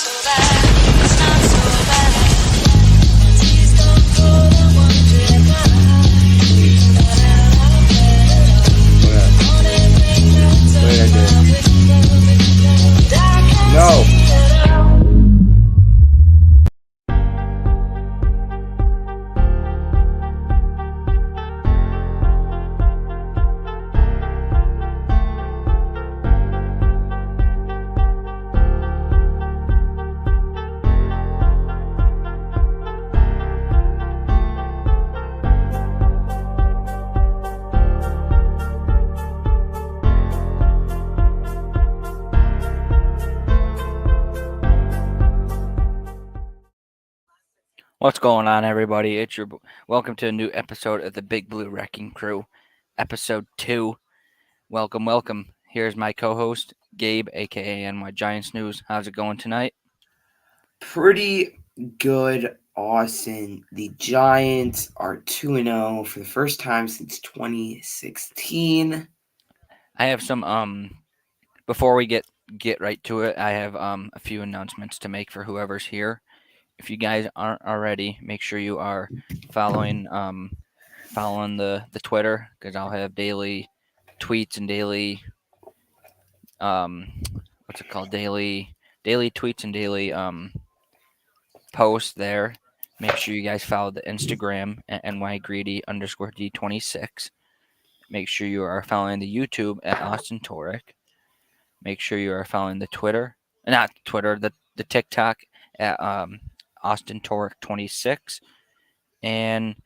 No. What's going on, everybody? It's your welcome to a new episode of the Big Blue Wrecking Crew, episode 2. Welcome. Here's my co-host Gabe, aka NY Giants News. How's it going tonight? Pretty good, Austin. The Giants are 2-0 for the first time since 2016. I have some before we get right to it, I have a few announcements to make for whoever's here. If you guys aren't already, make sure you are following the Twitter, because I'll have daily tweets and daily daily tweets and daily posts there. Make sure you guys follow the Instagram at nygreedy_d26. Make sure you are following the YouTube at Austin Toric. Make sure you are following the the TikTok at Austin Toric 26. And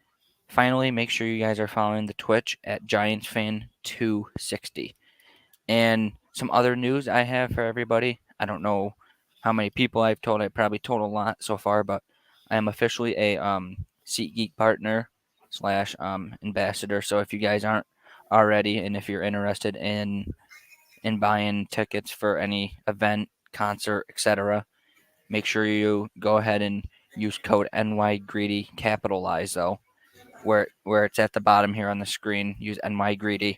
finally, make sure you guys are following the Twitch at GiantsFan260. And some other news I have for everybody. I don't know how many people I've told. I probably told a lot so far, but I am officially a SeatGeek partner / ambassador. So if you guys aren't already, and if you're interested in buying tickets for any event, concert, etc., make sure you go ahead and use code NYGreedy, capitalized though, where it's at the bottom here on the screen. Use NYGreedy,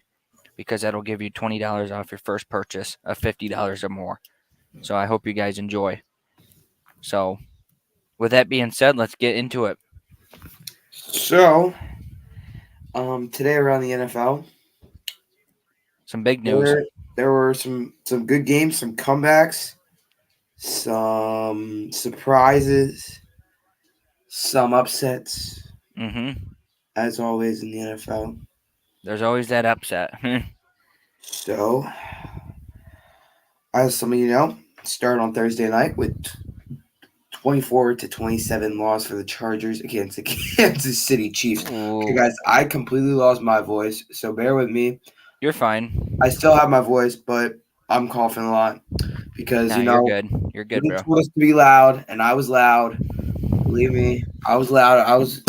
because that'll give you $20 off your first purchase of $50 or more. So I hope you guys enjoy. So with that being said, let's get into it. So, today around the NFL, some big news. There were some good games, some comebacks, some surprises, some upsets. As always in the NFL. There's always that upset. So, as some of you know, started on Thursday night with 24-27 loss for the Chargers against the Kansas City Chiefs. Okay, guys, I completely lost my voice, so bear with me. You're fine. I still have my voice, but I'm coughing a lot because, you're good. You're good, bro. You're supposed to be loud, and I was loud. Believe me, I was loud. I was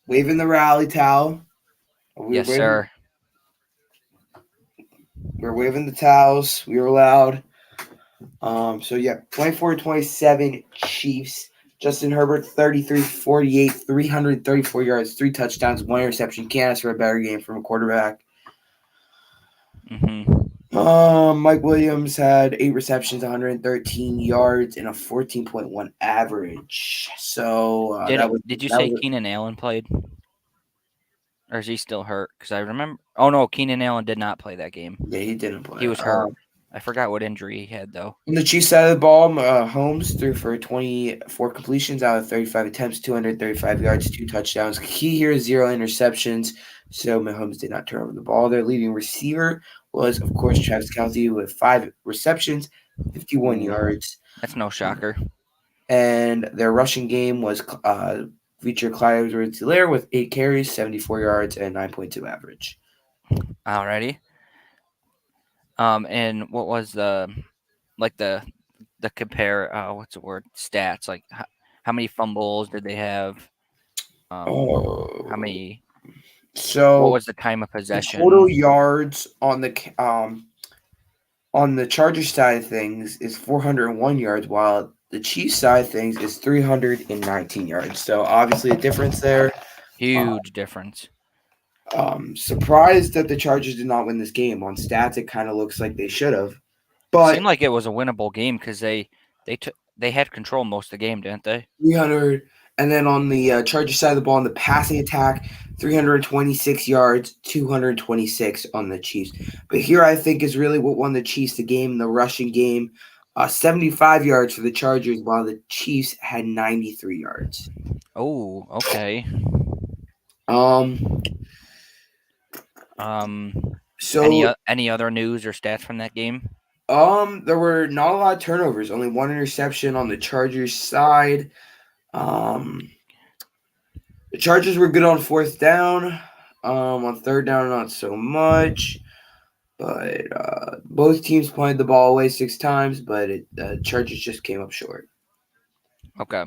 waving the rally towel. Yes, sir. We're waving the towels. We were loud. 24-27 Chiefs. Justin Herbert, 33-48, 334 yards, 3 touchdowns, 1 interception. Can't ask for a better game from a quarterback. Mike Williams had 8 receptions, 113 yards, and a 14.1 average. So did you say Keenan Allen played? Or is he still hurt? Because I remember. Oh no, Keenan Allen did not play that game. Yeah, he didn't play. He was hurt. I forgot what injury he had though. On the Chiefs side of the ball, Holmes threw for 24 completions out of 35 attempts, 235 yards, 2 touchdowns. Key here is 0 interceptions. So Mahomes did not turn over the ball. Their leading receiver was, of course, Travis Kelce with 5 receptions, 51 yards. That's no shocker. And their rushing game was featured Clyde Edwards-Helaire with 8 carries, 74 yards, and 9.2 average. Alrighty. And what was the compare? What's the word? Stats. Like how many fumbles did they have? How many? So what was the time of possession? The total yards on the Chargers side of things is 401 yards, while the Chiefs side of things is 319 yards. So obviously a difference there. Huge difference. Surprised that the Chargers did not win this game. On stats, it kind of looks like they should have. But it seemed like it was a winnable game because they they had control most of the game, didn't they? 300. And then on the Chargers side of the ball, in the passing attack, 326 yards, 226 on the Chiefs. But here I think is really what won the Chiefs the game, the rushing game. 75 yards for the Chargers, while the Chiefs had 93 yards. Oh, okay. Um, Um, so any other news or stats from that game? there were not a lot of turnovers, only one interception on the Chargers side. Um, the Chargers were good on fourth down. On third down, not so much. But both teams pointed the ball away 6 times, but Chargers just came up short. Okay.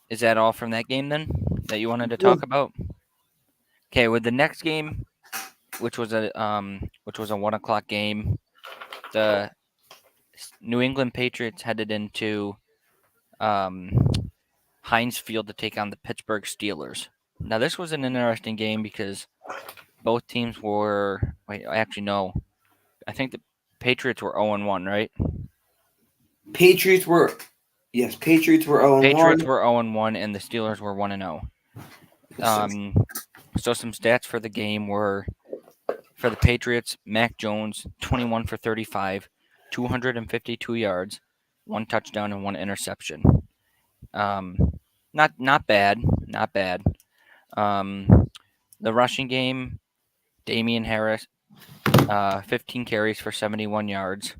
Is that all from that game then that you wanted to Well, talk about? Okay, with the next game, which was a 1 o'clock game, the New England Patriots headed into um, Heinz Field to take on the Pittsburgh Steelers. Now this was an interesting game because both teams were. Wait, actually no. I think the Patriots were 0-1, right? Patriots were 0-1. Patriots were 0-1, and the Steelers were 1-0. So some stats for the game were for the Patriots: Mac Jones, 21 for 35, 252 yards, 1 touchdown and 1 interception. Not bad, not bad. The rushing game, Damian Harris, 15 carries for 71 yards.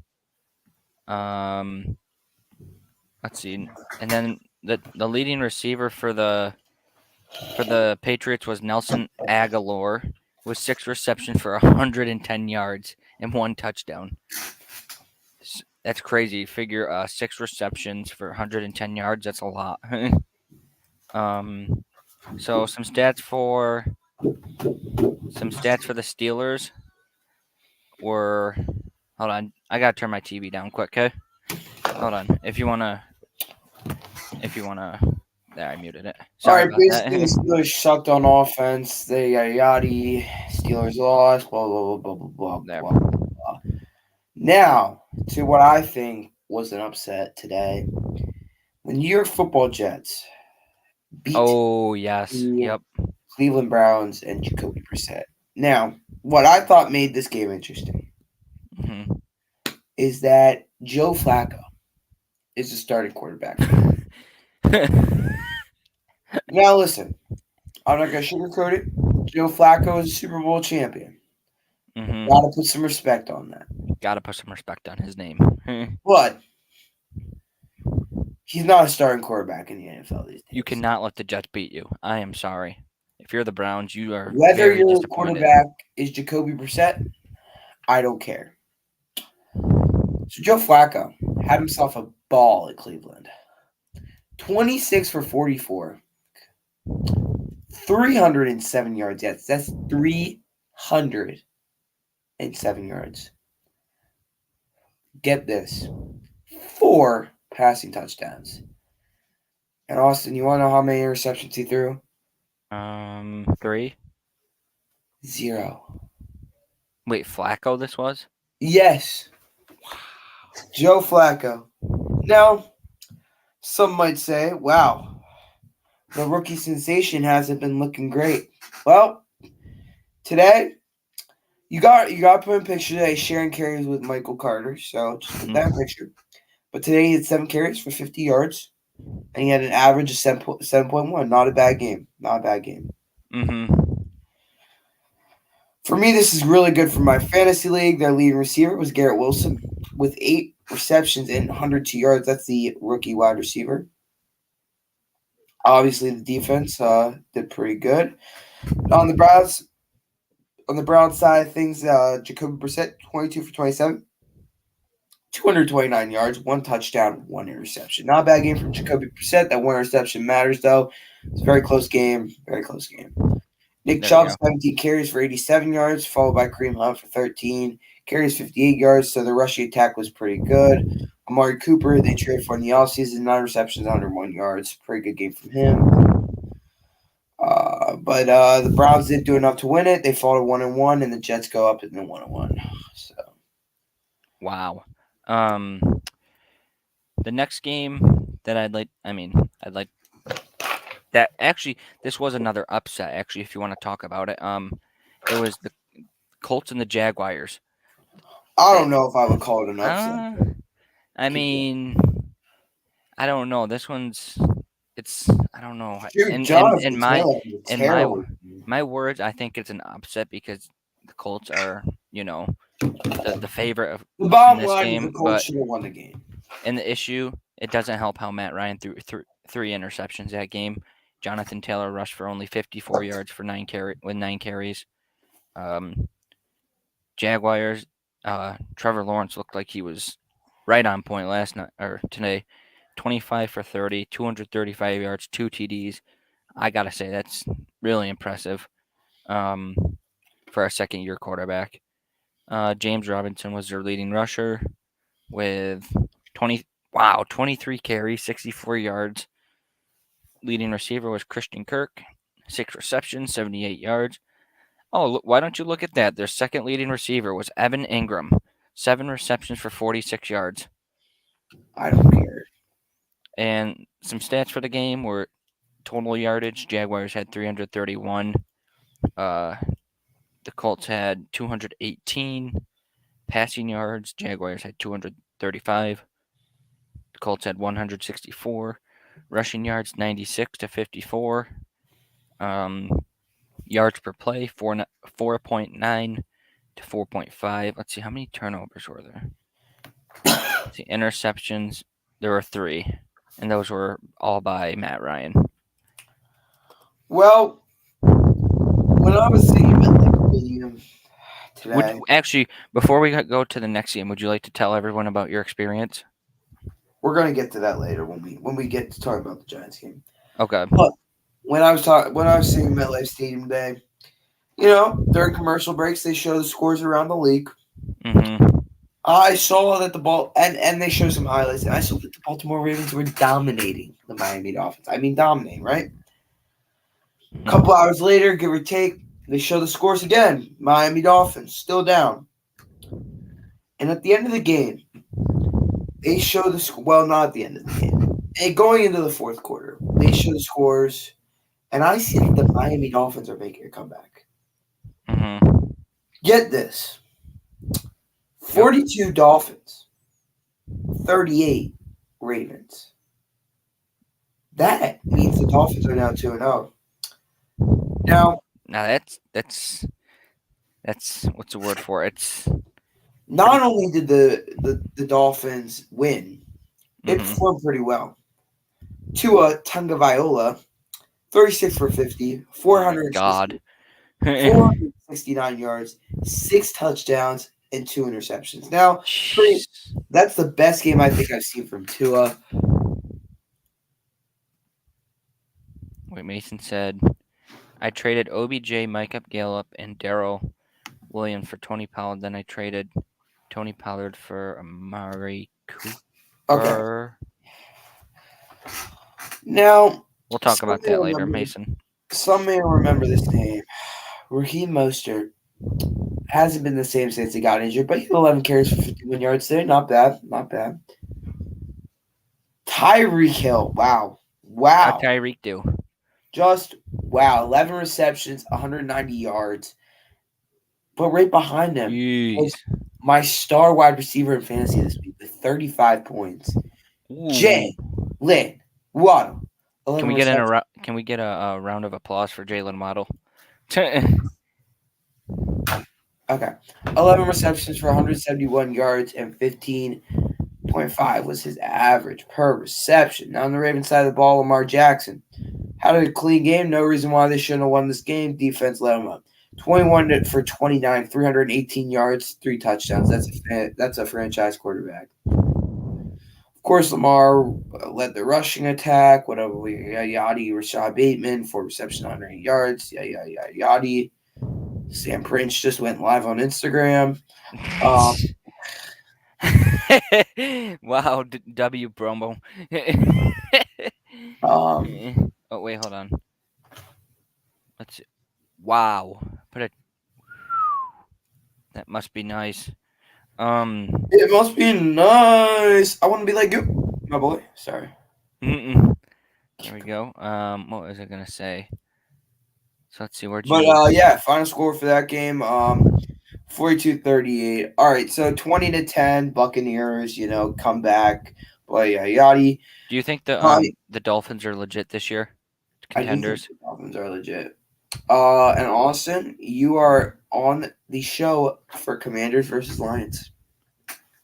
Let's see, and then the leading receiver for the Patriots was Nelson Aguilar with 6 receptions for 110 yards and 1 touchdown. That's crazy. Figure 6 receptions for 110 yards. That's a lot. So some stats for the Steelers were. Hold on, I gotta turn my TV down quick. Okay, hold on. If you wanna, there, I muted it. All Sorry right, about basically the that. Steelers sucked on offense. They got yachty. Steelers lost. Blah blah blah blah blah There. blah blah. Now to what I think was an upset today. The New York Football Jets beat Oh yes. the Yep. Cleveland Browns and Jacoby Brissett. Now, what I thought made this game interesting Mm-hmm. is that Joe Flacco is the starting quarterback. Now, listen, I'm not going to sugarcoat it. Joe Flacco is a Super Bowl champion. Mm-hmm. Got to put some respect on that. Gotta put some respect on his name. But he's not a starting quarterback in the NFL these days. You cannot let the Jets beat you. I am sorry. If you're the Browns, you are Whether very your disappointed. quarterback is Jacoby Brissett, I don't care. So Joe Flacco had himself a ball at Cleveland. 26 for 44. 307 yards. Yes, that's 307 yards. Get this. 4 passing touchdowns. And Austin, you want to know how many interceptions he threw? 3. 0. Wait, Flacco this was? Yes. Joe Flacco. Now, some might say, wow, the rookie sensation hasn't been looking great. Well, today, you got to put in picture today sharing carries with Michael Carter. So just put that in picture. But today he had 7 carries for 50 yards. And he had an average of 7.1. Not a bad game. Not a bad game. Mm-hmm. For me, this is really good for my fantasy league. Their leading receiver was Garrett Wilson with 8 receptions and 102 yards. That's the rookie wide receiver. Obviously, the defense did pretty good. On the Browns side of things, Jacoby Brissett, 22 for 27, 229 yards, 1 touchdown, 1 interception. Not a bad game from Jacoby Brissett. That 1 interception matters, though. It's a very close game. Very close game. Nick There Chubb, we go. 17 carries for 87 yards, followed by Kareem Hunt for 13. Carries 58 yards, so the rushing attack was pretty good. Amari Cooper, they traded for in the offseason, 9 receptions, 101 yards. Pretty good game from him. But the Browns did do enough to win it. They fought a 1-1, and the Jets go up in the 1-1. So Wow. The next game that I'd like. I mean, I'd like that. Actually, this was another upset. Actually, if you want to talk about it, it was the Colts and the Jaguars. I That don't know if I would call it an upset. uh, But I keep going. mean, I don't know. This one's it's I don't know. Shoot, In Jonathan my Taylor had a in my terrible game. my words, I think it's an upset because the Colts are the favorite The in bottom this line is the game, Colts but should have won the game. in the issue, it doesn't help how Matt Ryan threw three interceptions that game. Jonathan Taylor rushed for only 54 yards for 9 carries. Um, Jaguars, Trevor Lawrence looked like he was right on point last night or today. 25 for 30, 235 yards, 2 TDs. I gotta say that's really impressive um, for a second-year quarterback. James Robinson was their leading rusher with 23 carries, 64 yards. Leading receiver was Christian Kirk, 6 receptions, 78 yards. Oh, look, why don't you look at that? Their second leading receiver was Evan Ingram, 7 receptions for 46 yards. I don't care. And some stats for the game were total yardage. Jaguars had 331. Uh, the Colts had 218 passing yards. Jaguars had 235. The Colts had 164 rushing yards, 96 to 54. Um, yards per play, 4.9 to 4.5. Let's see, how many turnovers were there? Let's see, interceptions, there were 3, and those were all by Matt Ryan. Well, when I was thinking about Stadium today, Actually, before we go to the next game, would you like to tell everyone about your experience? we're gonna get to that later when we get to talk about the Giants game. Okay. But when I was seeing MetLife Stadium today, during commercial breaks they show the scores around the league. Mm-hmm. I saw that the ball and they show some highlights, and I saw that the Baltimore Ravens were dominating the Miami Dolphins. I mean, dominating, right? A couple hours later, give or take, they show the scores again. Miami Dolphins still down, and at the end of the game, they show well, not at the end of the game. And going into the fourth quarter, they show the scores, and I see that the Miami Dolphins are making a comeback. Mm-hmm. Get this: 42 Dolphins, 38 Ravens. That means the Dolphins are now 2-0. Now, that's what's the word for it? It's not only did the Dolphins win, they mm-hmm. performed pretty well. Tua Tagovailoa, 36 for 50, 469 yards, 6 touchdowns, and 2 interceptions. Now, that's the best game I think I've seen from Tua. Wait, Mason said, I traded OBJ, Micah Gallup, and Darrell Williams for Tony Pollard. Then I traded Tony Pollard for Amari Cooper. Okay. Now, we'll talk about that later, Mason. Some may remember this name. Raheem Mostert hasn't been the same since he got injured, but he had 11 carries for 51 yards there. Not bad. Not bad. Tyreek Hill. Wow. How'd Tyreek do? Just wow. 11 receptions, 190 yards. But right behind him was my star wide receiver in fantasy this week with 35 points. Jalen Waddle. Can we get a round of applause for Jalen Waddle? Okay. 11 receptions for 171 yards and 15.5 was his average per reception. Now on the Ravens side of the ball, Lamar Jackson had a clean game. No reason why they shouldn't have won this game. Defense let him up. 21 for 29, 318 yards, 3 touchdowns. That's a franchise quarterback. Of course, Lamar led the rushing attack. Whatever. Yadi, Rashad Bateman, 4 receptions, 108 yards. Yadi. Sam Prince just went live on Instagram. Wow, W promo. Oh wait, hold on. Let's see. Wow, that must be nice. It must be nice. I want to be like you, my boy. Sorry. Mm-mm. There we go. What was I gonna say? So let's see. Where'd But you? yeah, final score for that game, 42-38. All right, so 20-10 Buccaneers, come back, boy, yada. Do you think I the Dolphins are legit this year? I do think Contenders? the Dolphins are legit. And Austin, you are on the show for Commanders versus Lions.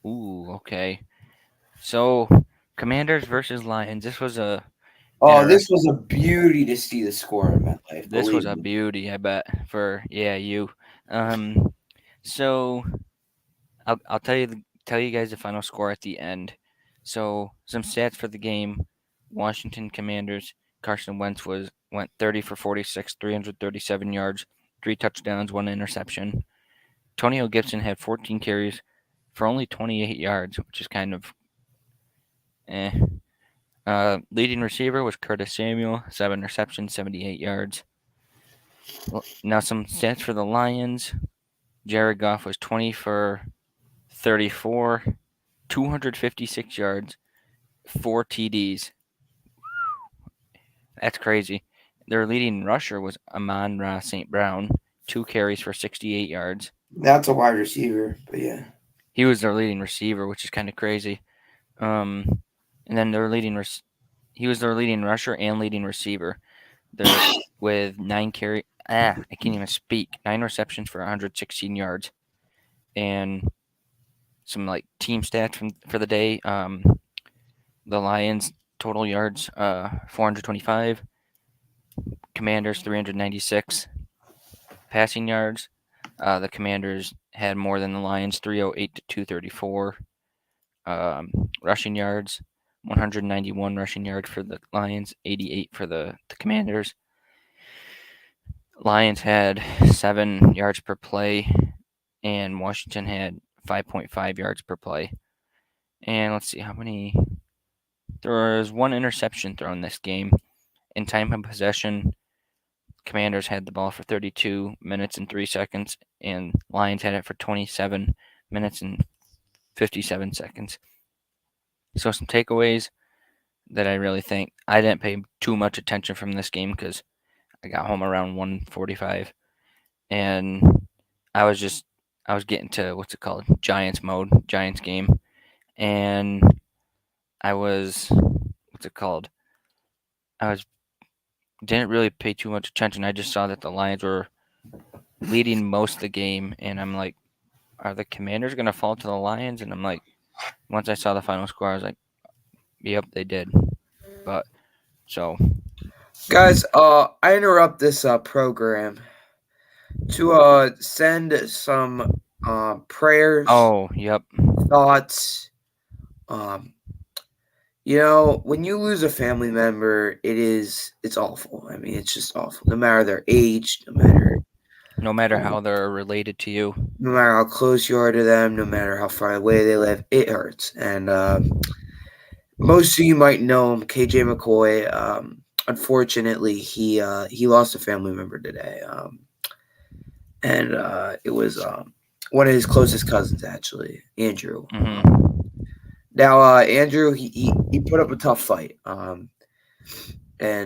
Ooh, okay. So Commanders versus Lions. This was a Oh, this interesting. was a beauty to see the score in MetLife, This was believe a me. beauty, I bet. For you. Um. So I'll tell you guys the final score at the end. So some stats for the game: Washington Commanders. Carson Wentz went 30 for 46, 337 yards, 3 touchdowns, 1 interception. Antonio Gibson had 14 carries for only 28 yards, which is kind of eh. Leading receiver was Curtis Samuel, 7 receptions, 78 yards. Now some stats for the Lions. Jared Goff was 20 for 34, 256 yards, 4 TDs. That's crazy. Their leading rusher was Amon-Ra St. Brown, 2 carries for 68 yards. That's a wide receiver, but yeah. He was their leading receiver, which is kind of crazy. And then he was their leading rusher and leading receiver. They're with 9 carry. I can't even speak. 9 receptions for 116 yards, and some like team stats for the day. The Lions total yards 425. Commanders 396 passing yards. The Commanders had more than the Lions, 308 to 234. Rushing yards, 191 rushing yards for the Lions, 88 for the Commanders. Lions had 7 yards per play, and Washington had 5.5 yards per play. And let's see how many. There was 1 interception thrown this game. In time of possession, Commanders had the ball for 32 minutes and 3 seconds, and Lions had it for 27 minutes and 57 seconds. So some takeaways that I really think I didn't pay too much attention from this game because I got home around 1:45, and I was getting to what's it called, Giants mode, Giants game, and I was what's it called, I was didn't really pay too much attention. I just saw that the Lions were leading most of the game, and I'm like, are the Commanders gonna fall to the Lions? And I'm like, once I saw the final score, I was like, yep, they did. But so Guys, I interrupt this program to send some prayers, oh yep, thoughts. Um, when you lose a family member, it's awful. I mean, it's just awful. No matter their age, no matter um, how they're related to you, no matter how close you are to them, no matter how far away they live, it hurts. And most of you might know him, KJ McCoy. Unfortunately, he lost a family member today. And it was one of his closest cousins, actually, Andrew. mm-hmm. Now, Andrew, he put up a tough fight, and he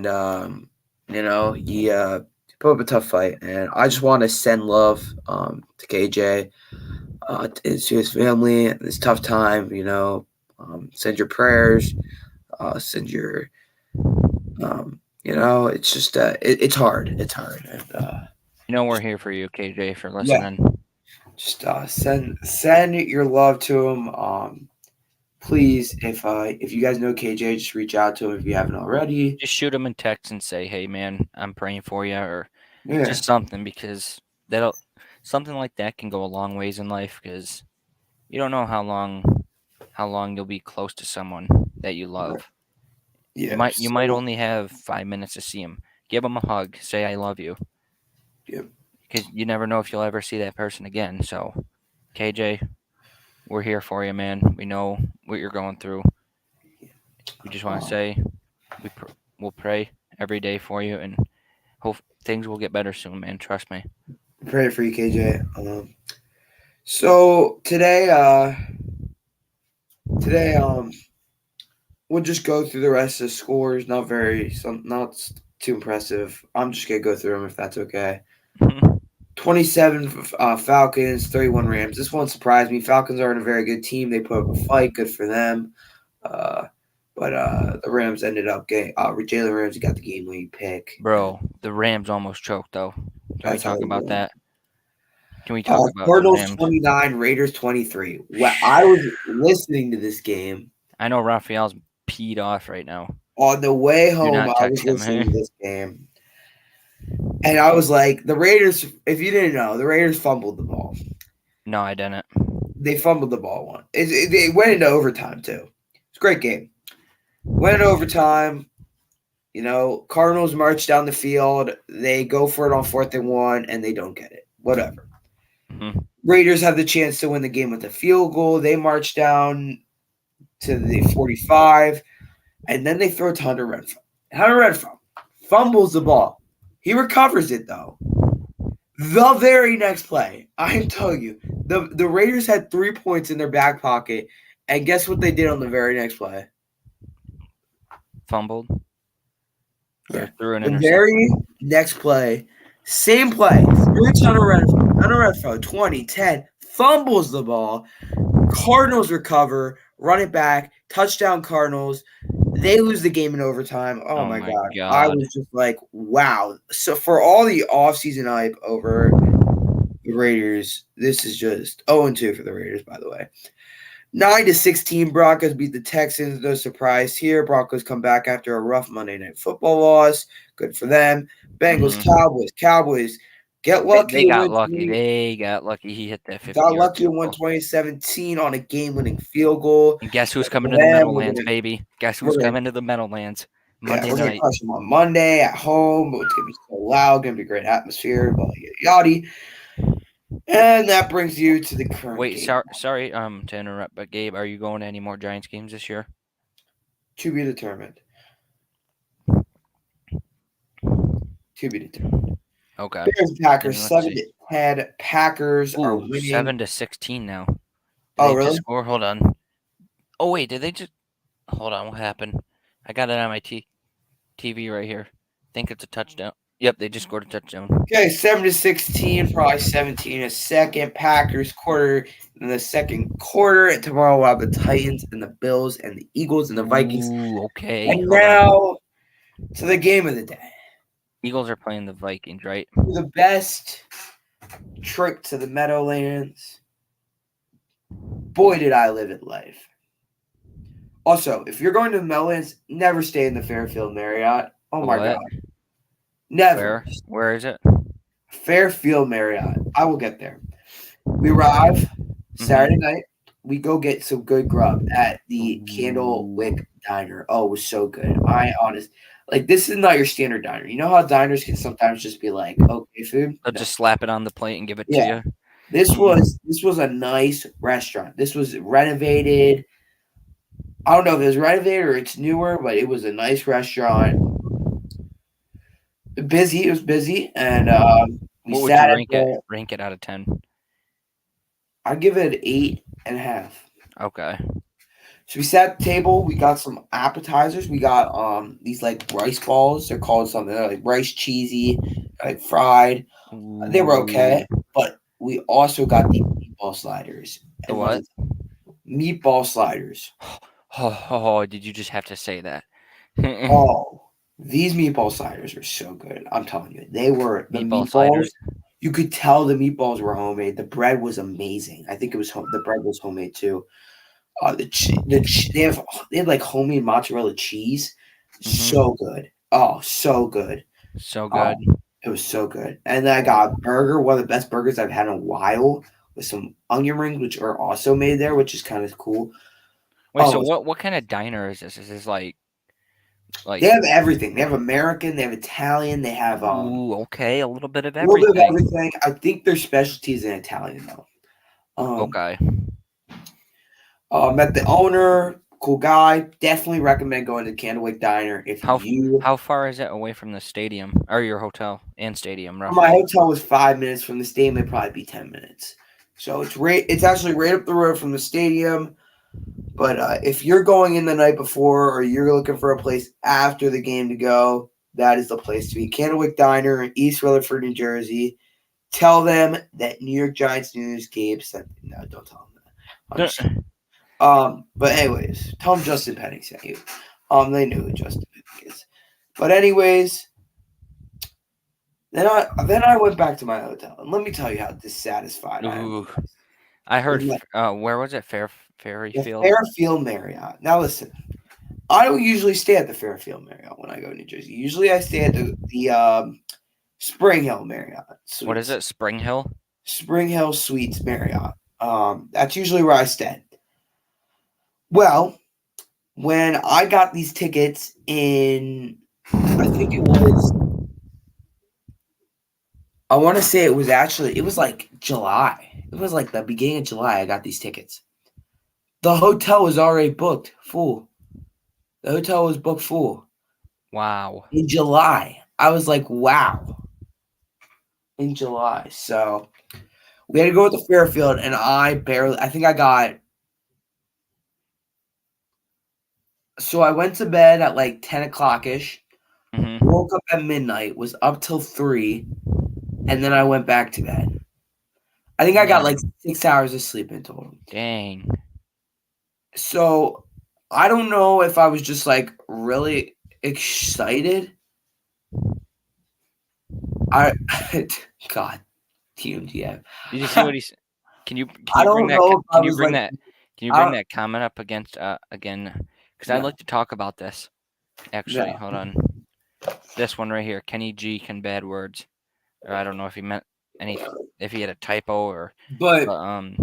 put up a tough fight, and I just want to send love to KJ, to his family at this tough time. Send your prayers, send your, it's just it's hard. It's hard, and We're here for you, KJ, for yeah, listening. just send your love to him. Please, if you guys know KJ, just reach out to him if you haven't already. Just shoot him a text and say, "Hey, man, I'm praying for you," or Yeah, just something because that'll something like that can go a long ways in life because you don't know how long you'll be close to someone that you right. love. You Yeah. might So only have 5 minutes to see him. Give him a hug. Say I love you yeah, because you never know if you'll ever see that person again. So, KJ, we're here for you, man. We know what you're going through. We just want to uh, say we'll pray every day for you and hope things will get better soon, man. Trust me. pray for you, KJ. So today, we'll just go through the rest of the scores. Not too impressive. I'm just gonna go through them if that's okay. 27 Falcons, 31 Rams. This one surprised me. Falcons aren't a very good team. They put up a fight. Good for them. Uh, but the Rams ended up getting Jalen Ramsey got the game winning pick. Bro, the Rams almost choked though. Can we That's how talk they about win. that? Can we talk about the Cardinals Rams? 29, Raiders 23. Well, I was listening to this game I know Raphael's peed off right now. on the way Do home. not I was text him. listening to this game, and I was like, the Raiders. If you didn't know, the Raiders fumbled the ball. No, I didn't. They fumbled the ball one. It went into overtime too. It's a great game. Went into overtime. Cardinals march down the field. They go for it on 4th and 1, and they don't get it. Whatever. Mm-hmm. Raiders have the chance to win the game with a field goal. They march down to the 45, and then they throw it to Hunter Renfrow. Hunter Renfrow fumbles the ball. He recovers it, though. The very next play, I'm telling you, the Raiders had 3 points in their back pocket, and guess what they did on the very next play? Fumbled. Yeah. Threw an The interception. very next play, same play, threw to Hunter Renfrow. Hunter Renfrow, 20, 10, fumbles the ball. Cardinals recover, run it back, touchdown Cardinals. They lose the game in overtime. Oh my God. I was just like, wow. So for all the offseason hype over the Raiders, this is just 0-2 for the Raiders, by the way. 9-16, Broncos beat the Texans. No surprise here. Broncos come back after a rough Monday Night Football loss. Good for them. Bengals, Cowboys. Get lucky. They got lucky. They got lucky. He hit that 50. Got lucky and won 2017 on a game-winning field goal. And guess who's coming to the Meadowlands, baby? Guess who's coming to the Meadowlands? Monday we're night. We're gonna crush them on Monday at home. It's gonna be so loud. Gonna be a great atmosphere. Yada. And that brings you to the current. Wait, sorry, to interrupt, but Gabe, are you going to any more Giants games this year? To be determined. To be determined. Okay. Bears Packers 7-10. Packers are winning 7-16 now. Oh, really? Just score? Hold on. Oh wait, did they just? Hold on, what happened? I got it on my TV right here. I think it's a touchdown. Yep, they just scored a touchdown. Okay, 7-16, probably 17 a second. Packers quarter in the second quarter. And tomorrow we'll have the Titans and the Bills and the Eagles and the Vikings. Ooh, okay. And now to the game of the day. Eagles are playing the Vikings, right? The best trip to the Meadowlands. Boy, did I live it life. Also, if you're going to the Meadowlands, never stay in the Fairfield Marriott. Oh my God. Never. Where is it? Fairfield Marriott. I will get there. We arrive Saturday night. We go get some good grub at the Candlewick Diner. Oh, it was so good. This is not your standard diner. You know how diners can sometimes just be like, okay, food? They'll just slap it on the plate and give it to you. This was a nice restaurant. This was renovated. I don't know if it was renovated or it's newer, but it was a nice restaurant. Busy. It was busy, and we what would sat you rank it out of 10? I'd give it an 8.5. Okay. So we sat at the table. We got some appetizers. We got these like rice balls. They're called something. They're like rice cheesy, like fried. They were okay, but we also got the meatball sliders. The what? Meatball sliders. Oh, did you just have to say that? These meatball sliders are so good. I'm telling you. They were the meatballs. Sliders. You could tell the meatballs were homemade. The bread was amazing. I think it was the bread was homemade too. They have like homemade mozzarella cheese. So good. Oh, so good. So good. It was so good. And then I got a burger, one of the best burgers I've had in a while, with some onion rings, which are also made there, which is kind of cool. Wait, so what kind of diner is this? Is this like they have everything. They have American, they have Italian, they have okay, a little bit of everything. A little bit of everything. I think their specialty is in Italian though. Okay. Met the owner, cool guy. Definitely recommend going to Candlewick Diner if How far is it away from the stadium or your hotel and stadium? Roughly? My hotel was 5 minutes from the stadium. It'd probably be 10 minutes. So it's actually right up the road from the stadium. But if you're going in the night before or you're looking for a place after the game to go, that is the place to be. Candlewick Diner in East Rutherford, New Jersey. Tell them that New York Giants News Gabe sent. No, don't tell them that. I'm just. But anyways, tell them Justin Penning sent you. They knew who Justin Penning is. But anyways, then I went back to my hotel, and let me tell you how dissatisfied I am. Ooh, I heard. With Where was it? the Fairyfield. Fairfield Marriott. Now listen, I don't usually stay at the Fairfield Marriott when I go to New Jersey. Usually I stay at the Spring Hill Marriott What is Suites. it? Spring Hill. Spring Hill Suites Marriott. That's usually where I stay. Well, when I got these tickets in, I think it was, I want to say it was like July. It was like the beginning of July I got these tickets. The hotel was already booked full. The hotel was booked full Wow. in July. I was like, wow. In July. So we had to go with the Fairfield, and I think I got, so I went to bed at like 10 o'clock ish, Hmm. woke up at midnight, was up till 3, and then I went back to bed. I think I got like Dang. 6 hours of sleep in total. Dang. So I don't know if I was just like really excited. I God, TMDF. Did you see what he's? Can you I bring don't that? know if I Can you was bring like that? Can you I bring don't that comment up against again? Because I'd no like to talk about this. Actually, no. hold on. This one right here. Kenny G can bad words, or I don't know if he meant any, if he had a typo or, But but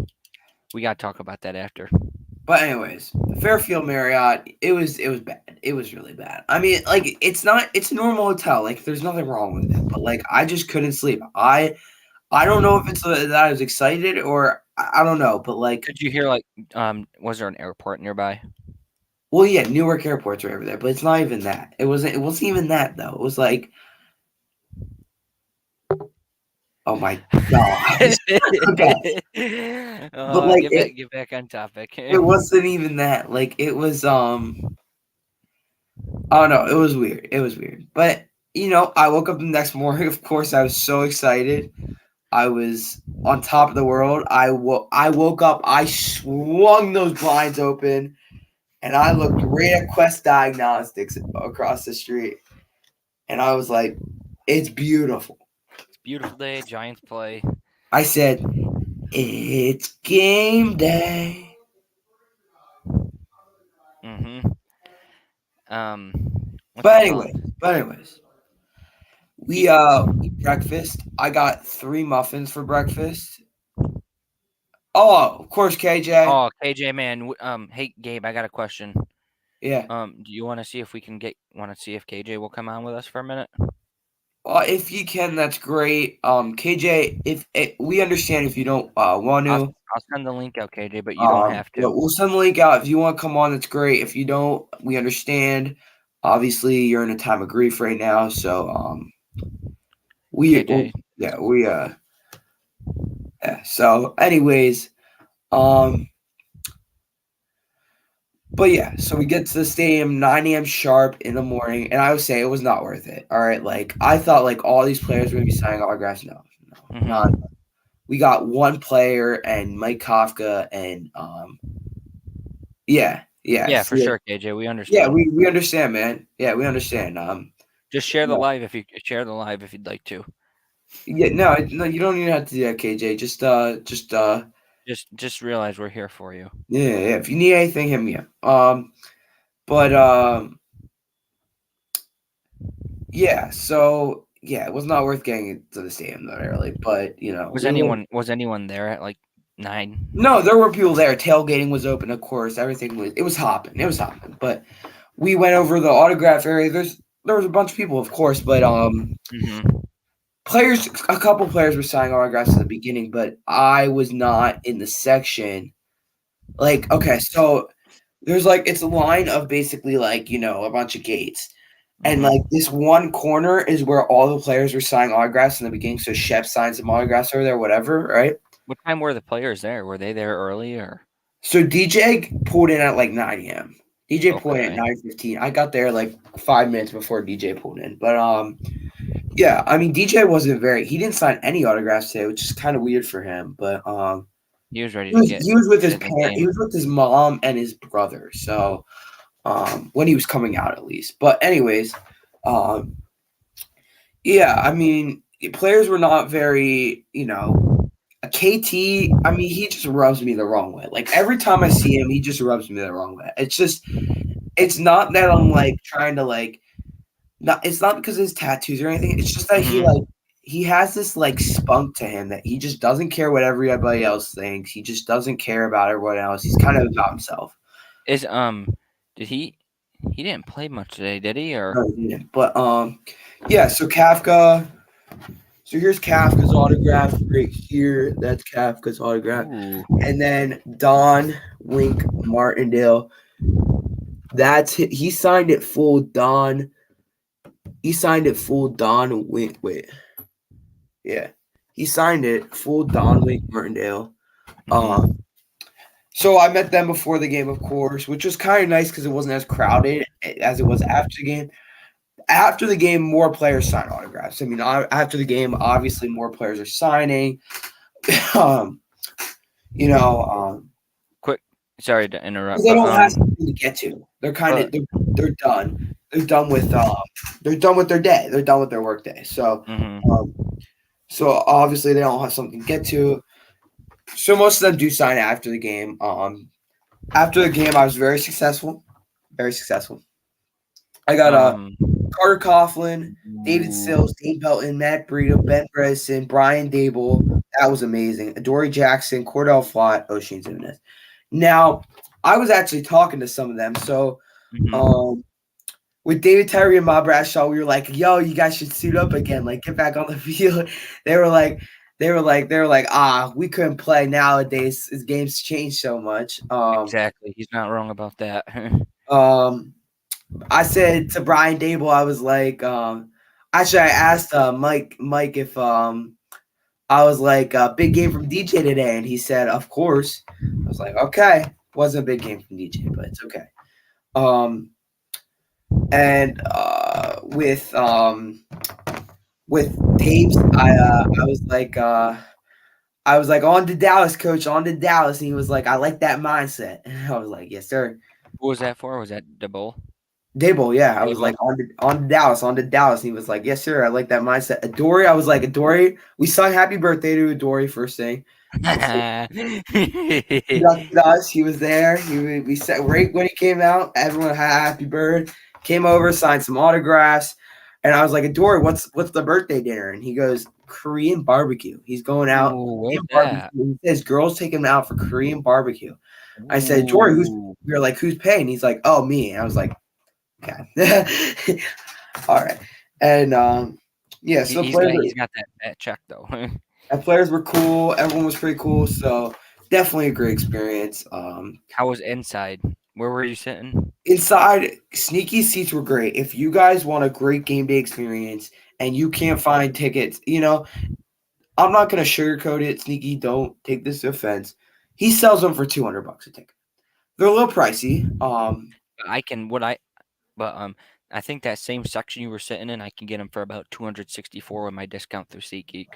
we gotta talk about that after. but anyways, the Fairfield Marriott, it was bad. It was really bad. I mean, like it's a normal hotel. Like there's nothing wrong with it. But like I just couldn't sleep. I don't know if it's that I was excited or I don't know. But like Did you hear like was there an airport nearby? well, yeah, Newark Airport's right over there, but it's not even that. It wasn't even that though. It was like, oh my gosh. Okay. But like Get back on topic. it wasn't even that. Like it was oh no, it was weird. It was weird. But I woke up the next morning, of course I was so excited. I was on top of the world. I woke up, I swung those blinds open, and I looked right at Quest Diagnostics across the street. And I was like, it's beautiful. It's a beautiful day. Giants play. I said, it's game day. Mm-hmm. What's But it called? anyway, but anyways, we He, eat breakfast. I got 3 muffins for breakfast. Oh, of course, KJ. oh, KJ, man. Hey Gabe, I got a question. Yeah. Do you want to see if we can want to see if KJ will come on with us for a minute? If you can, that's great. KJ, if we understand if you don't want I'll to, I'll send the link out, KJ, but you don't have but to. we'll send the link out. If you want to come on, that's great. If you don't, we understand. Obviously, you're in a time of grief right now, so KJ. yeah, yeah. So, anyways, um, but yeah, so we get to the stadium 9 a.m. sharp in the morning, and I would say it was not worth it. All right, like I thought, like all these players were gonna be signing autographs. No, not. Mm-hmm. We got one player and Mike Kafka, and yeah, Yeah, for so, sure, KJ. We yeah, understand. we understand, man. Yeah, we understand. Just share the Yeah, live if you share the live if you'd like to. yeah, no, you don't even have to do that, KJ. Just realize we're here for you. Yeah. If you need anything, hit me up. But yeah. So yeah, it was not worth getting to the stadium that early. But Was anyone there at like 9? no, there were people there. Tailgating was open, of course. Everything was. It was hopping. It was hopping. But we went over the autograph area. There was a bunch of people, of course, but Mm-hmm. players. A couple players were signing autographs in the beginning, but I was not in the section. Like, okay, so there's like it's a line of basically like a bunch of gates. And like Mm-hmm. this one corner is where all the players were signing autographs in the beginning. So Shep signed some autographs over there, whatever, right? What time were the players there? Were they there early or? So DJ pulled in at like 9 a.m. DJ pulled in at Okay. 9:15. I got there like 5 minutes before DJ pulled in. But yeah, I mean DJ wasn't very. He didn't sign any autographs today, which is kind of weird for him. But He was ready he to was get he was with his in the parent. He game. was with his mom and his brother. So when he was coming out at least. But anyways, um yeah, I mean players were not very, KT, I mean, he just rubs me the wrong way. Like every time I see him, he just rubs me the wrong way. It's not that I'm like trying to like not it's not because of his tattoos or anything. It's just that Hmm. he has this like spunk to him that he just doesn't care what everybody else thinks. He just doesn't care about everyone else. He's kind of about himself. Is did he didn't play much today, did he? Or Yeah. But yeah, so Kafka. So here's Kafka's autograph right here. That's Kafka's autograph. ooh. And then Don Wink Martindale. He signed it full Don. He signed it full Don Wink. Wait, yeah, he signed it full Don Wink Martindale. Hmm. So I met them before the game, of course, which was kind of nice because it wasn't as crowded as it was after the game. After the game, more players sign autographs. I mean, after the game, obviously more players are signing. um, you know, Quick, sorry to because interrupt, they but don't have something to get to. but They're done. They're done with they're done with their day. They're done with their work day. hmm. Um, so obviously they don't have something to get to. So most of them do sign after the game. After the game, I was very successful. Very successful. I got um Carter Coughlin, David ooh. Sills, Dave Belton, Matt Breida, Ben Bredesen, Brian Dable. That was amazing. Adoree Jackson, Cordell Flott, O'Shane Zimenez. Now, I was actually talking to some of them. So, Hmm. um, with David Tyree and Bob Bradshaw, we were like, "Yo, you guys should suit up again. Like, get back on the field." They were like, we couldn't play nowadays. As games change so much. Exactly. He's not wrong about that. Um, I said to Brian Dable, I was like, actually, I asked Mike if I was like big game from DJ today, and he said, "Of course." I was like, "Okay." Wasn't a big game from DJ, but it's okay. Um, and with tapes, I was like, on to Dallas, coach, on to Dallas. And he was like, I like that mindset. And I was like, yes, sir. Who was that for? Was that the bull? Dable, yeah. I was Dable. like, on to Dallas, on to Dallas. And he was like, yes, sir. I like that mindset. Adoree, I was like, Adoree, we sung happy birthday to Adoree first thing. Conducted us. He was there. We said right when he came out, everyone had happy bird. Came over, signed some autographs, and I was like, Adore, what's the birthday dinner? And he goes, Korean barbecue. He's going out Ooh, where's Korean that? barbecue. He says girls take him out for Korean barbecue. I said, Jory, who's Ooh. we were like, who's paying? He's like, oh, me. And I was like, okay. All right. And yeah, He, so he's got he's got that check though. players were cool. Everyone was pretty cool. So definitely a great experience. How was inside? Where were you sitting? Inside, sneaky seats were great. If you guys want a great game day experience and you can't find tickets, I'm not gonna sugarcoat it. Sneaky, don't take this to offense. He sells them for $200 a ticket. They're a little pricey. I can what I but I think that same section you were sitting in, I can get them for about 264 with my discount through SeatGeek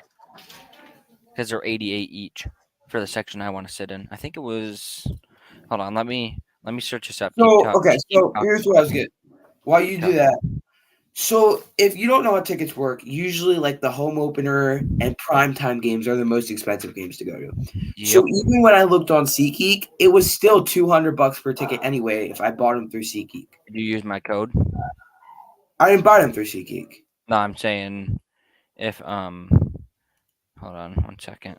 because they're 88 each for the section I want to sit in. I think it was. Hold on, let me search this up. Keep So talk. okay, Just keep so here's talking. what I was getting. While Keep you do talking. that, so if you don't know how tickets work, usually like the home opener and primetime games are the most expensive games to go to. So Yep. even when I looked on SeatGeek, it was still $200 per ticket anyway if I bought them through SeatGeek. Did you use my code? I didn't buy them through SeatGeek. No, I'm saying if hold on 1 second.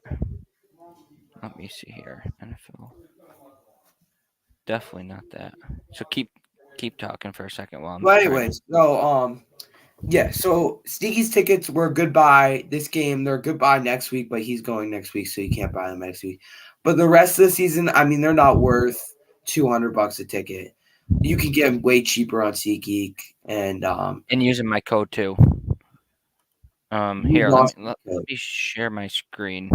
Let me see here. NFL. Definitely not that. So keep talking for a second while I'm But trying to. anyways, so yeah, so Sneaky's tickets were goodbye this game. They're goodbye next week, but he's going next week, so you can't buy them next week. But the rest of the season, I mean, they're not worth $200 a ticket. You can get them way cheaper on SeatGeek, and And using my code too. you Here, let me lost let, the let me share my screen.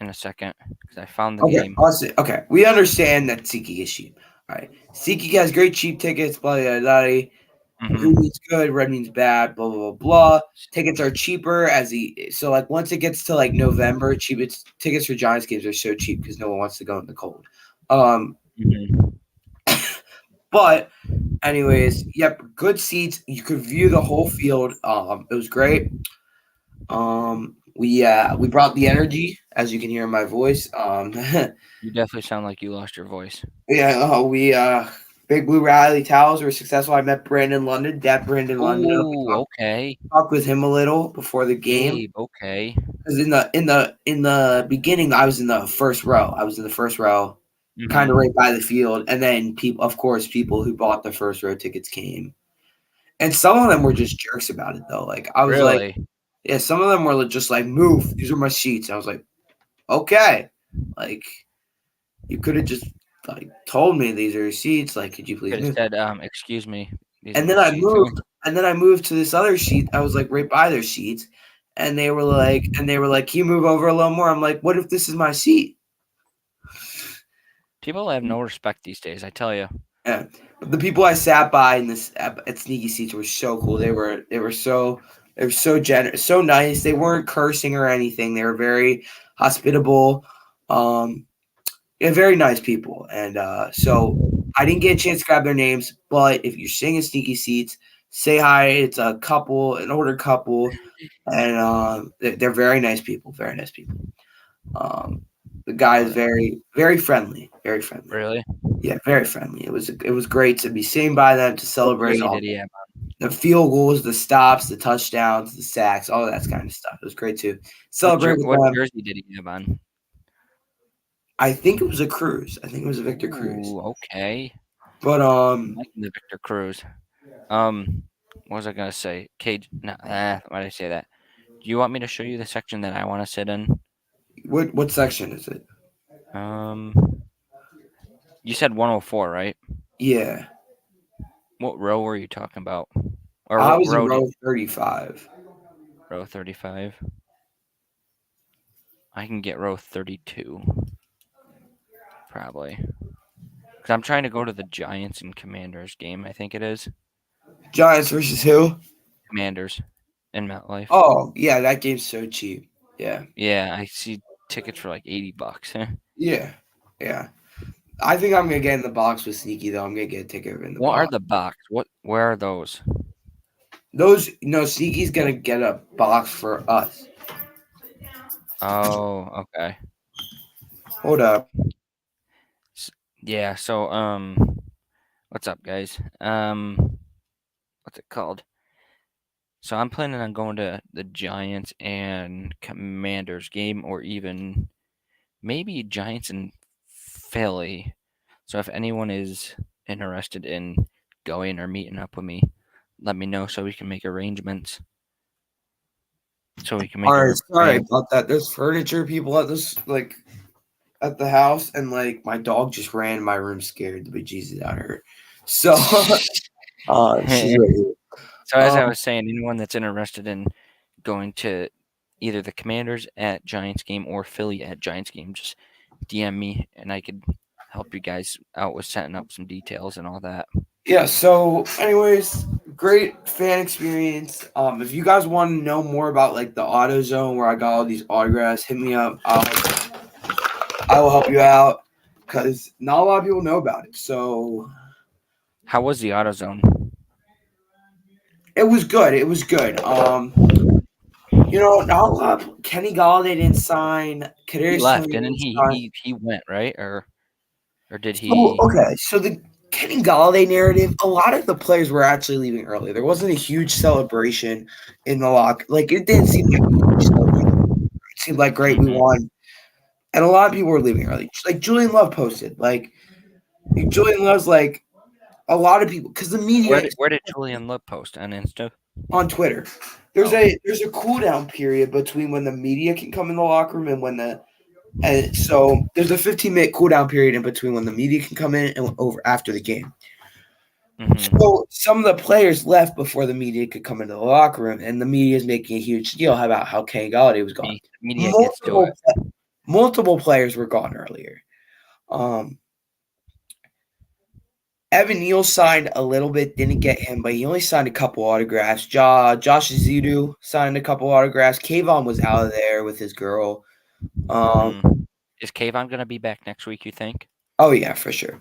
in a second because I found the Okay, game. honestly, okay. We understand that SeatGeek is cheap. All right, SeatGeek has great cheap tickets. Blah blah blah. Green Mm-hmm. means good, red means bad. Blah blah blah blah. Tickets are cheaper so like once it gets to like November, tickets for Giants games are so cheap because no one wants to go in the cold. Um, Mm-hmm. but anyways, yep, good seats. You could view the whole field. It was great. We brought the energy, as you can hear in my voice. You definitely sound like you lost your voice. Yeah, we Big Blue Rally Towels were successful. I met Brandon London, that Brandon London. Ooh, okay. Talked with him a little before the game Gabe, okay. because in the beginning I was in the first row. I was in the first row, kind of Mm-hmm. right by the field, and then people who bought the first row tickets came, and some of them were just jerks about it though. Like I was like, Really? yeah, some of them were just like, "Move, these are my seats." And I was like, "Okay," like you could have just like told me these are your seats. Like, could you please Could have move? said, excuse me, these are And my then I seats. moved and then I moved to this other sheet. I was, like, right by their seats, and they were like, "Can you move over a little more?" I'm like, "What if this is my seat?" People have no respect these days, I tell you. Yeah. But the people I sat by in this at Sneaky Seats were so cool. They were so generous, so nice. They weren't cursing or anything. They were very hospitable. Um, yeah, very nice people. And so I didn't get a chance to grab their names, but if you're singing Sneaky Seats, say hi. It's a couple, an older couple, and they're very nice people. Very nice people. Um, the guy Oh, is very, very friendly. Very friendly. really? Yeah, very friendly. It was great to be seen by them to What celebrate jersey all did he have? the field goals, the stops, the touchdowns, the sacks, all that kind of stuff. It was great to celebrate with What them. jersey did he have on? I think it was a cruise. I think it was a Victor Cruz. Ooh, okay. But I'm liking the Victor Cruz. What was I gonna say? Cage. Nah, why did I say that? Do you want me to show you the section that I want to sit in? what section is it? Um, you said 104, right? Yeah, What row were you talking about? Or I what was in row did row 35. row 35? I can get row 32, probably. Because I'm trying to go to the Giants and Commanders game, I think it is. Giants versus who? Commanders in MetLife. Oh, yeah, that game's so cheap. Yeah, Yeah, I see tickets for like $80. yeah, yeah. I think I'm gonna get in the box with Sneaky though. I'm gonna get a ticket in the What are box. the box? Where are those? Those no Sneaky's gonna get a box for us. Oh, okay. Hold up. S- Yeah, so what's up guys? What's it called? So I'm planning on going to the Giants and Commanders game or even maybe Giants and Philly. So if anyone is interested in going or meeting up with me, let me know so we can make arrangements. So we can make All right, sorry arrangements. about that. There's furniture people at this at the house, and my dog just ran in my room, scared the bejesus out of her. So, she's right here. So as I Um, was saying, anyone that's interested in going to either the Commanders at Giants game or Philly at Giants game, just DM me and I could help you guys out with setting up some details and all that. yeah. So, anyways, great fan experience. If you guys want to know more about like the Auto Zone where I got all these autographs, hit me up. I will help you out because not a lot of people know about it. So How was the AutoZone? it was good. It was good. Not a lot. Kenny Galladay didn't sign. He Kadarius Toney left, didn't didn't he? sign. He went, right? Or did So, he? okay, so the Kenny Galladay narrative, a lot of the players were actually leaving early. There wasn't a huge celebration in the lock. Like, it didn't seem like a huge celebration. It seemed like, great, we Mhm. won. And a lot of people were leaving early. Like, Julian Love posted. Like, Julian Love's like, a lot of people, because the media is Where did Julian Love post on Insta? on Twitter. There's Oh. a cool down period between when the media can come in the locker room and so there's a 15-minute cool down period in between when the media can come in and over after the game. Mm-hmm. So some of the players left before the media could come into the locker room, and the media is making a huge deal about how Kenny Galladay was gone. Media gets to Multiple it. multiple players were gone earlier. Um, Evan Neal signed a little bit, didn't get him, but he only signed a couple autographs. Josh Zidu signed a couple autographs. Kayvon was out of there with his girl. Um, Mm. Is Kayvon gonna be back next week? You think? oh yeah, for sure.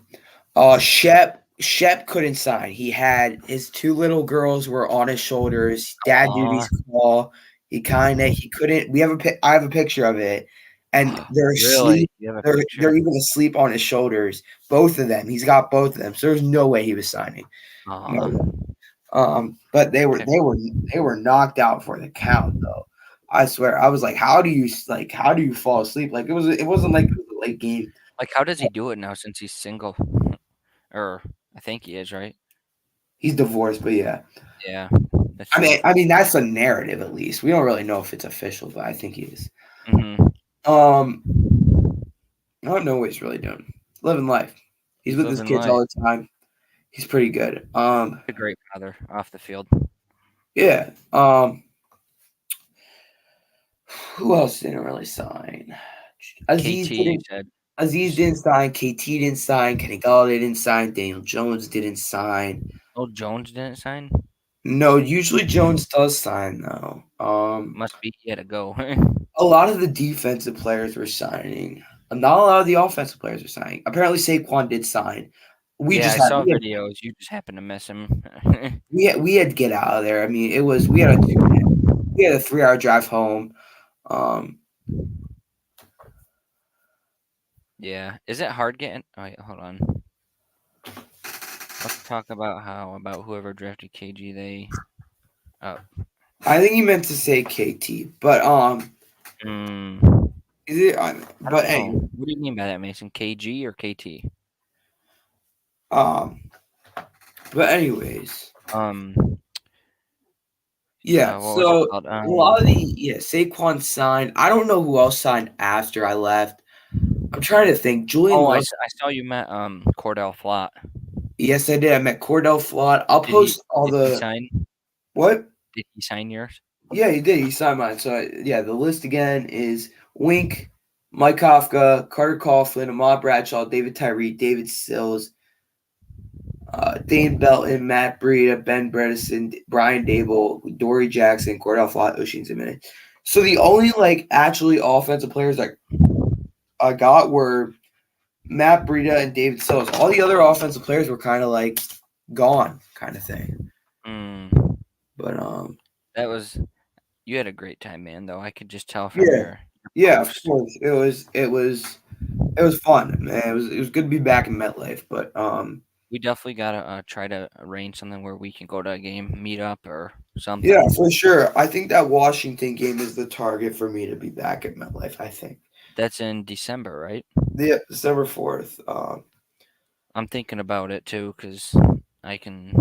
Shep couldn't sign. He had his two little girls were on his shoulders. Dad Aw, duties call. He couldn't. I have a picture of it, and they're really? asleep. You have a They're picture? even asleep on his shoulders. Both of them. He's got both of them. So there's no way he was signing. No Aw, way. But okay. they were knocked out for the count though. I swear. I was like, how do you fall asleep? Like it wasn't like it was a late game. Like, how does he do it now since he's single? Or I think he is, right? He's divorced, but yeah. Yeah, that's true. I mean that's a narrative at least. We don't really know if it's official, but I think he is. Mhm. Um, I don't know what he's really doing. Living life. He's He's with his living kids life. all the time. He's pretty good. A great father off the field. Yeah. Who else didn't really sign? Aziz KT, you didn't. said. Aziz didn't sign. KT didn't sign. Kenny Galladay didn't sign. Daniel Jones didn't sign. Oh, Jones didn't sign? No, usually Jones does sign though. Must be he had to go. A lot of the defensive players were signing. Not a lot of the offensive players were signing. Apparently, Saquon did sign. We Yeah, just I had saw videos. You just happened to miss him. we had to get out of there. I mean, it was we had a 3 hour drive home. Um, Yeah. Is it hard getting oh, wait, hold on. Let's talk about about whoever drafted KG they oh. I think he meant to say KT, but Mm, is it? I But don't know. anyway, What do you mean by that, Mason? KG or KT? um, but anyways, Um, yeah. what was it So called? a lot of Saquon signed. I don't know who else signed after I left. I'm trying to think. Julian Oh, Love. I saw you met Cordell Flott. Yes, I did. I met Cordell Flott. I'll post all Did he the sign? what? Did he sign yours? Yeah, he did. He signed mine. So yeah, the list again is Wink, Mike Kafka, Carter Coughlin, Ahmad Bradshaw, David Tyree, David Sills, Dane Belton, Matt Breida, Ben Bredesen, Brian Dable, Dory Jackson, Cordell Flott, Oshin Zimmerman. So the only like actually offensive players that I got were Matt Breida and David Sills. All the other offensive players were kind of like gone, kind of thing. Mm, But that was you had a great time, man. Though I could just tell from yeah, your yeah, of post. course. It was fun, man. It was good to be back in MetLife, but We definitely gotta try to arrange something where we can go to a game, meet up, or yeah, something. for sure. I think that Washington game is the target for me to be back at MetLife. I think. That's in December, right? Yeah, December 4th. I'm thinking about it too, cause I can,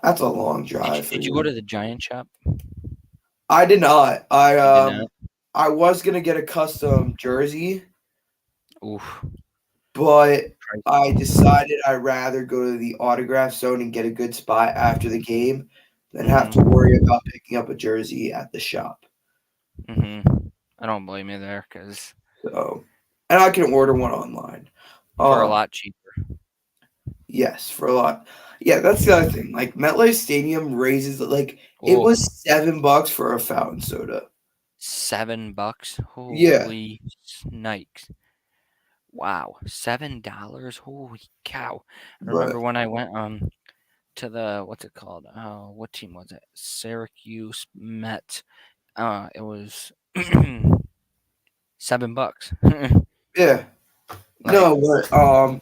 That's a long drive for Did you go you. to the Giant shop? I did not. You did not. I was gonna get a custom jersey, Oof, but I pricey. decided I'd rather go to the autograph zone and get a good spot after the game than have to Mhm. worry about picking up a jersey at the shop. Mhm. I don't blame you there, cause So, and I can order one online. for a Um, lot cheaper. yes, for a lot. Yeah, that's the other thing. Like MetLife Stadium raises like it Oh, was $7 for a fountain soda. $7. Yeah, Holy snakes! Wow, $7. Holy cow! I but remember when I went to the what's it called? What team was it? Syracuse Met. It was $7. yeah, Like no, but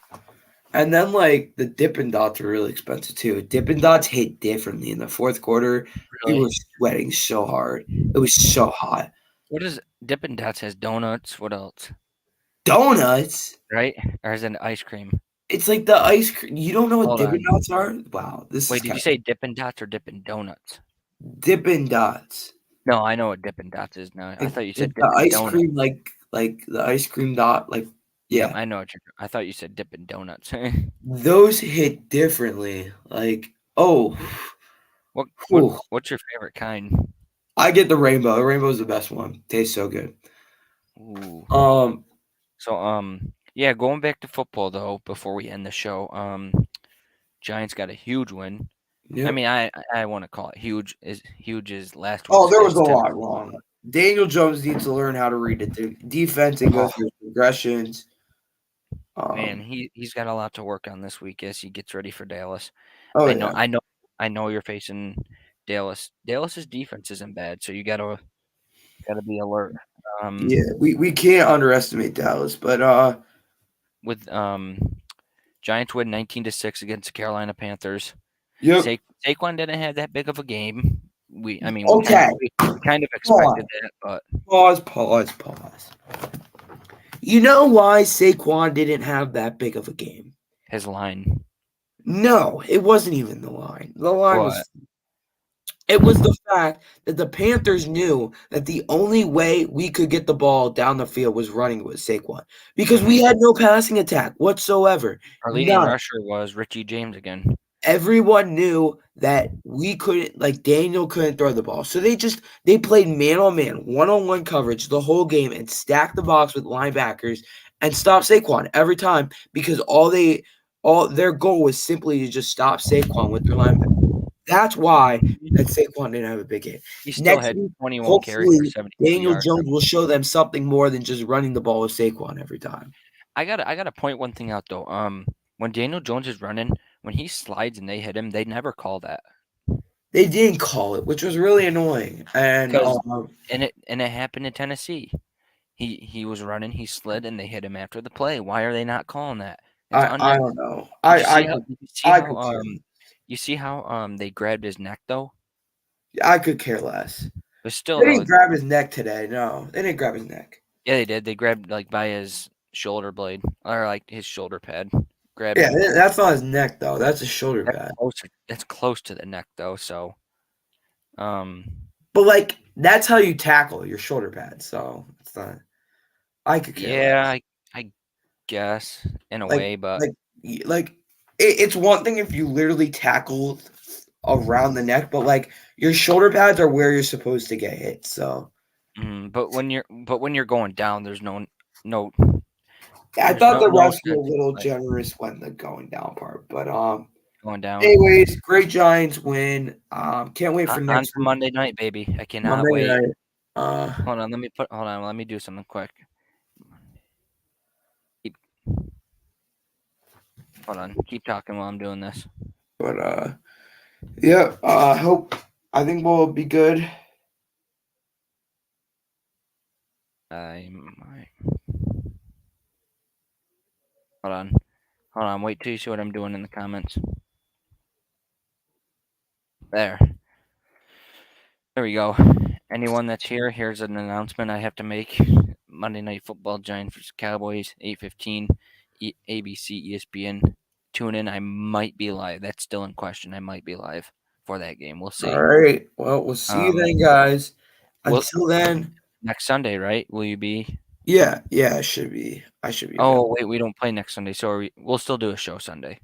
and then like the Dippin' Dots were really expensive too. Dippin' Dots hit differently in the fourth quarter. We really? were sweating so hard. It was so hot. What is Dippin' Dots has donuts? What else? Donuts. Right? Or is it ice cream? It's like the ice cream. You don't know what Hold Dippin' on. Dots are? Wow, this is Wait, did kind you say Dippin' Dots or Dippin' Donuts? of Dippin' Dots. No, I know what Dippin' Dots is now. I thought you said Like the Dippin' ice Donuts. cream, like the ice cream dot, like Yep, yeah. I know what you're. I thought you said Dippin' Donuts. Those hit differently. Like, oh, whew. What's your favorite kind? I get the rainbow. The rainbow is the best one. Tastes so good. Ooh. Um, So yeah, going back to football though, before we end the show, Giants got a huge win. I yep. mean, I want to call it huge. As huge as last Oh, week's there was fits a to. lot wrong. Daniel Jones needs to learn how to read the defense and go Oh through progressions. man, Um, he's got a lot to work on this week as he gets ready for Dallas. oh I know, yeah, I know, I know you're facing Dallas. Dallas's defense isn't bad, so you gotta be alert. Um, yeah. We can't underestimate Dallas, but with Giants win 19-6 against the Carolina Panthers. yep. Saquon didn't have that big of a game. I mean, Okay, we kind of expected pause, that, but pause. You know why Saquon didn't have that big of a game? his line, No, it wasn't even the line. The line what? was. It was the fact that the Panthers knew that the only way we could get the ball down the field was running with Saquon because we Mhm. had no passing attack whatsoever. Our leading None. rusher was Richie James again. Everyone knew that we couldn't, like Daniel couldn't throw the ball. So they played man on man, one-on-one coverage the whole game and stacked the box with linebackers and stopped Saquon every time because all their goal was simply to just stop Saquon with their linebackers. That's why that Mhm. Saquon didn't have a big game. He still Next had week, 21 carries for hopefully, 72 Daniel yards. Jones will show them something more than just running the ball with Saquon every time. I gotta point one thing out though. When Daniel Jones is running, when he slides and they hit him, they never call that They didn't call it, which was really annoying. And because and it happened in Tennessee. He was running, he slid, and they hit him after the play. Why are they not calling that? It's I don't unnecessary. know. Did you see how? Did you see I how? could care You see how? They grabbed his neck though. I could care less. But still They though, didn't grab his neck today. No, they didn't grab his neck. yeah, they did. They grabbed like by his shoulder blade or like his shoulder pad. Grabbed Yeah, him. that's not his neck though. That's a shoulder That's pad. close. That's close to the neck though. So, um, But like that's how you tackle your shoulder pad. So it's not. I could care yeah, less. I guess in a Like way, but like like it's one thing if you literally tackle around the neck, but like your shoulder pads are where you're supposed to get hit. So but when you're going down, no I there's thought the no refs were sense a little like generous when the going down part. But going down. anyways, great Giants win. Can't wait for On next to week. Monday night, baby. I cannot Monday wait. night. Uh, Hold on, let me do something quick. Keep, hold on, keep talking while I'm doing this. but yeah. Hope I think we'll be good. I hold on, wait till you see what I'm doing in the comments. There. There we go. Anyone that's here, here's an announcement I have to make. Monday Night Football, Giants vs. Cowboys, 8:15, ABC, ESPN. Tune in. I might be live. That's still in question. I might be live for that game. We'll All see. right. Well, we'll see you Um, then, guys. well, Until then, next Sunday, right? Will you be? yeah, it should be. I should be available. Oh, wait, we don't play next Sunday, so we'll still do a show Sunday,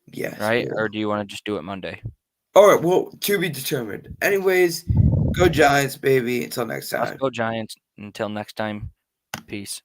Yes. right? Well, Or do you want to just do it Monday? all right. Well, to be determined. Anyways, go Giants, baby. Until next Let's time. go Giants. Until next time, peace.